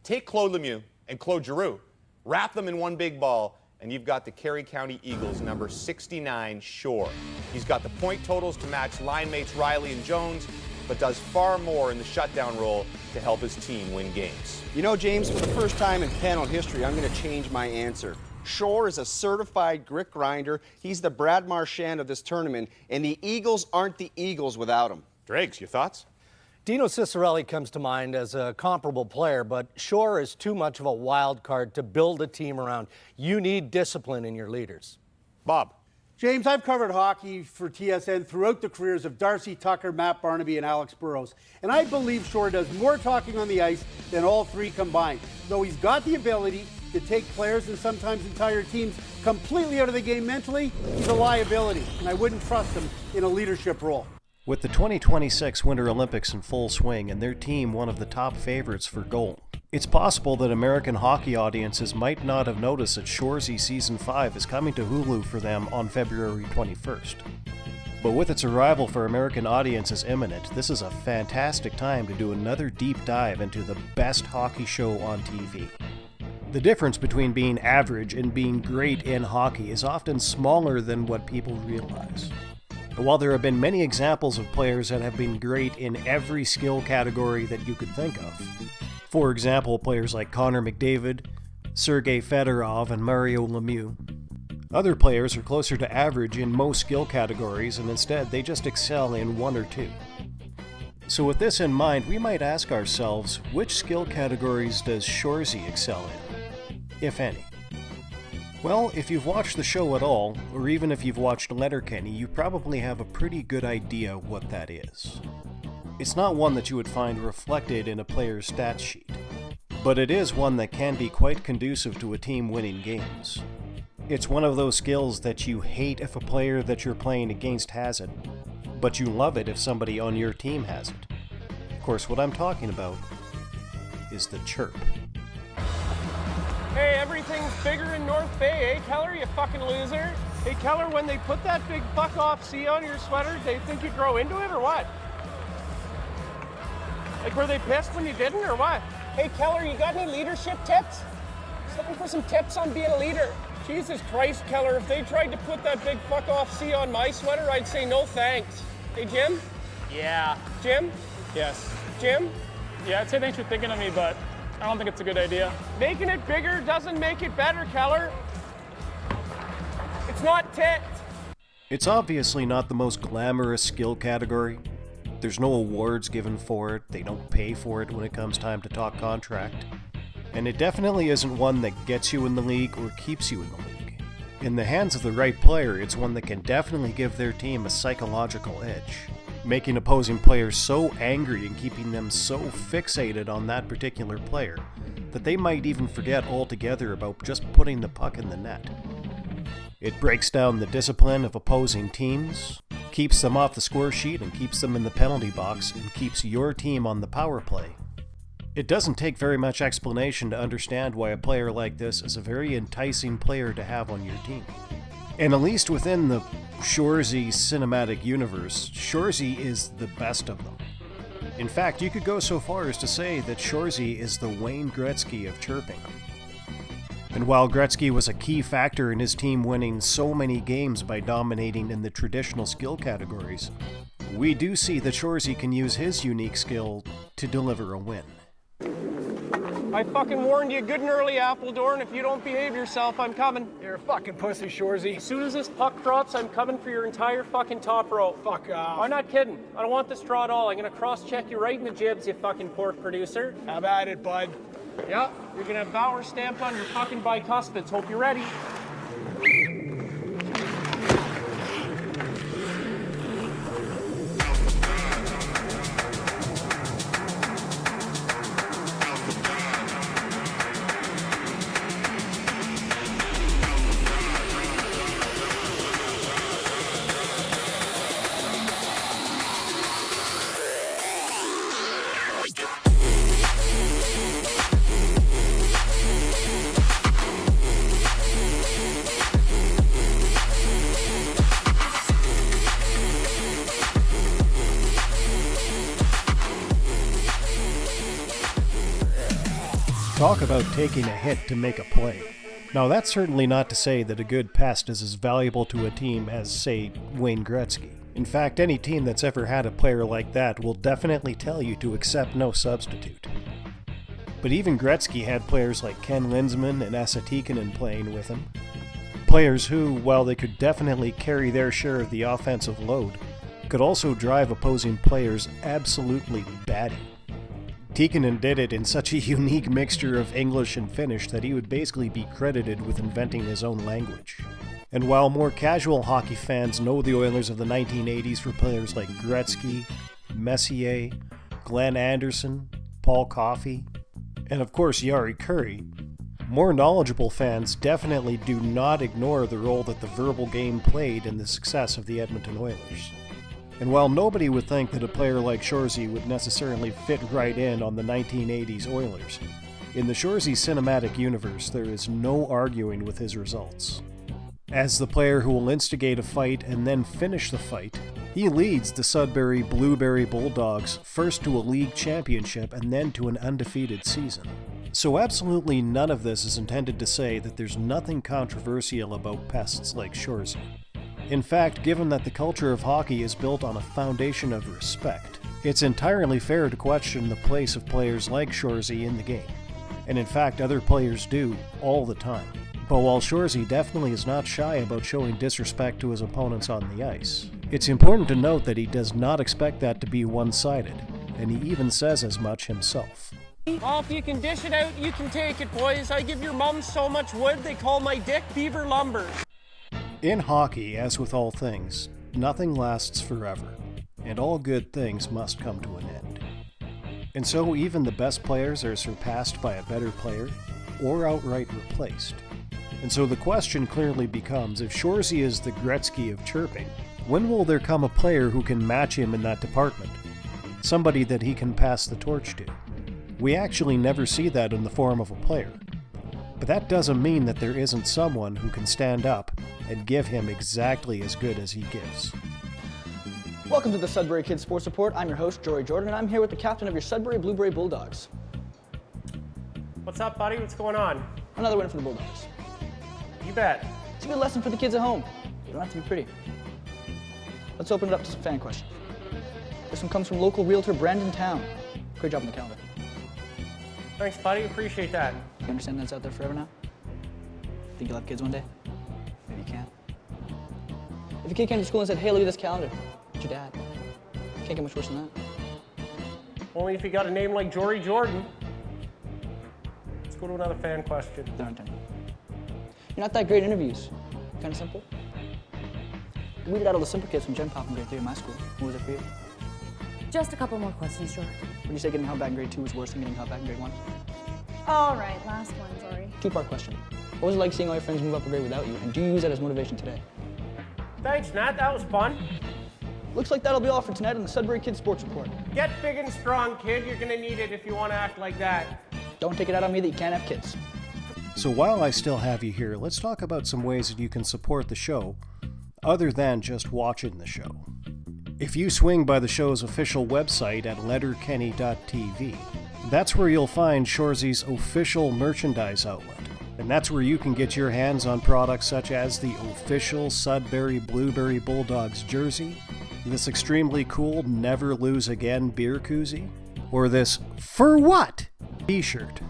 Take Claude Lemieux and Claude Giroux, wrap them in one big ball, and you've got the Kerry County Eagles number 69 Shore. He's got the point totals to match line mates Riley and Jones, but does far more in the shutdown role to help his team win games. You know, James, for the first time in panel history, I'm going to change my answer. Shore is a certified grit grinder. He's the Brad Marchand of this tournament, and the Eagles aren't the Eagles without him. Dregs, your thoughts? Dino Cicerelli comes to mind as a comparable player, but Shore is too much of a wild card to build a team around. You need discipline in your leaders. Bob? James, I've covered hockey for TSN throughout the careers of Darcy Tucker, Matt Barnaby, and Alex Burrows. And I believe Shore does more talking on the ice than all three combined. Though he's got the ability to take players and sometimes entire teams completely out of the game mentally, he's a liability, and I wouldn't trust him in a leadership role. With the 2026 Winter Olympics in full swing and their team one of the top favorites for gold, it's possible that American hockey audiences might not have noticed that Shoresy Season 5 is coming to Hulu for them on February 21st. But with its arrival for American audiences imminent, this is a fantastic time to do another deep dive into the best hockey show on TV. The difference between being average and being great in hockey is often smaller than what people realize. While there have been many examples of players that have been great in every skill category that you could think of, for example, players like Connor McDavid, Sergei Fedorov, and Mario Lemieux, other players are closer to average in most skill categories, and instead they just excel in one or two. So with this in mind, we might ask ourselves, which skill categories does Shoresy excel in, if any? Well, if you've watched the show at all, or even if you've watched Letterkenny, you probably have a pretty good idea what that is. It's not one that you would find reflected in a player's stats sheet, but it is one that can be quite conducive to a team winning games. It's one of those skills that you hate if a player that you're playing against has it, but you love it if somebody on your team has it. Of course, what I'm talking about is the chirp. Hey, everything's bigger in North Bay, eh, Keller, you fucking loser? Hey, Keller, when they put that big fuck-off C on your sweater, they think you grow into it, or what? Like, were they pissed when you didn't, or what? Hey, Keller, you got any leadership tips? Just looking for some tips on being a leader. Jesus Christ, Keller, if they tried to put that big fuck-off C on my sweater, I'd say no thanks. Hey, Jim? Yeah. Jim? Yes. Jim? Yeah, I'd say thanks for thinking of me, but I don't think it's a good idea. Making it bigger doesn't make it better, Keller. It's not tits. It's obviously not the most glamorous skill category. There's no awards given for it, they don't pay for it when it comes time to talk contract. And it definitely isn't one that gets you in the league or keeps you in the league. In the hands of the right player, it's one that can definitely give their team a psychological edge, making opposing players so angry and keeping them so fixated on that particular player that they might even forget altogether about just putting the puck in the net. It breaks down the discipline of opposing teams, keeps them off the score sheet and keeps them in the penalty box, and keeps your team on the power play. It doesn't take very much explanation to understand why a player like this is a very enticing player to have on your team. And at least within the Shoresy Cinematic Universe, Shoresy is the best of them. In fact, you could go so far as to say that Shoresy is the Wayne Gretzky of chirping. And while Gretzky was a key factor in his team winning so many games by dominating in the traditional skill categories, we do see that Shoresy can use his unique skill to deliver a win. I fucking warned you good and early, Appledore, and if you don't behave yourself, I'm coming. You're a fucking pussy, Shoresy. As soon as this puck drops, I'm coming for your entire fucking top row. Fuck off. I'm not kidding. I don't want this draw at all. I'm gonna cross-check you right in the jibs, you fucking pork producer. Have at it, bud. Yeah, you're gonna have Bauer stamped on your fucking bicuspids. Hope you're ready. Talk about taking a hit to make a play. Now that's certainly not to say that a good pest is as valuable to a team as, say, Wayne Gretzky. In fact, any team that's ever had a player like that will definitely tell you to accept no substitute. But even Gretzky had players like Ken Lindsman and Esa Tikkanen playing with him. Players who, while they could definitely carry their share of the offensive load, could also drive opposing players absolutely batty. Tikkanen did it in such a unique mixture of English and Finnish that he would basically be credited with inventing his own language. And while more casual hockey fans know the Oilers of the 1980s for players like Gretzky, Messier, Glenn Anderson, Paul Coffey, and of course Jari Kurri, more knowledgeable fans definitely do not ignore the role that the verbal game played in the success of the Edmonton Oilers. And while nobody would think that a player like Shoresy would necessarily fit right in on the 1980s Oilers, in the Shoresy Cinematic Universe there is no arguing with his results. As the player who will instigate a fight and then finish the fight, he leads the Sudbury Blueberry Bulldogs first to a league championship and then to an undefeated season. So absolutely none of this is intended to say that there's nothing controversial about pests like Shoresy. In fact, given that the culture of hockey is built on a foundation of respect, it's entirely fair to question the place of players like Shoresy in the game. And in fact, other players do, all the time. But while Shoresy definitely is not shy about showing disrespect to his opponents on the ice, it's important to note that he does not expect that to be one-sided, and he even says as much himself. Well, if you can dish it out, you can take it, boys. I give your mums so much wood, they call my dick beaver lumber. In hockey, as with all things, nothing lasts forever, and all good things must come to an end. And so even the best players are surpassed by a better player, or outright replaced. And so the question clearly becomes, if Shoresy is the Gretzky of chirping, when will there come a player who can match him in that department? Somebody that he can pass the torch to. We actually never see that in the form of a player. But that doesn't mean that there isn't someone who can stand up and give him exactly as good as he gives. Welcome to the Sudbury Kids Sports Report. I'm your host, Jory Jordan, and I'm here with the captain of your Sudbury Blueberry Bulldogs. What's up, buddy? What's going on? Another win for the Bulldogs. You bet. It's a good lesson for the kids at home. You don't have to be pretty. Let's open it up to some fan questions. This one comes from local realtor Brandon Town. Great job on the calendar. Thanks, buddy. Appreciate that. You understand that's out there forever now? Think you'll have kids one day? Maybe you can't. If a kid came to school and said, hey, look at this calendar, it's your dad. Can't get much worse than that. Only if you got a name like Jory Jordan. Let's go to another fan question. There aren't any. You're not that great at interviews. Kind of simple. We weeded out all the simple kids from Gen Pop in grade 3 in my school. What was it for you? Just a couple more questions, Jory. Would you say getting held back in grade 2 was worse than getting held back in grade 1? All right, last one, Jory. Two-part question. What was it like seeing all your friends move up a grade without you, and do you use that as motivation today? Thanks, Nat. That was fun. Looks like that'll be all for tonight on the Sudbury Kids Sports Report. Get big and strong, kid. You're gonna need it if you want to act like that. Don't take it out on me that you can't have kids. So while I still have you here, let's talk about some ways that you can support the show, other than just watching the show. If you swing by the show's official website at letterkenny.tv, that's where you'll find Shoresy's official merchandise outlet. And that's where you can get your hands on products such as the official Sudbury Blueberry Bulldogs jersey, this extremely cool Never Lose Again beer koozie, or this For What t-shirt.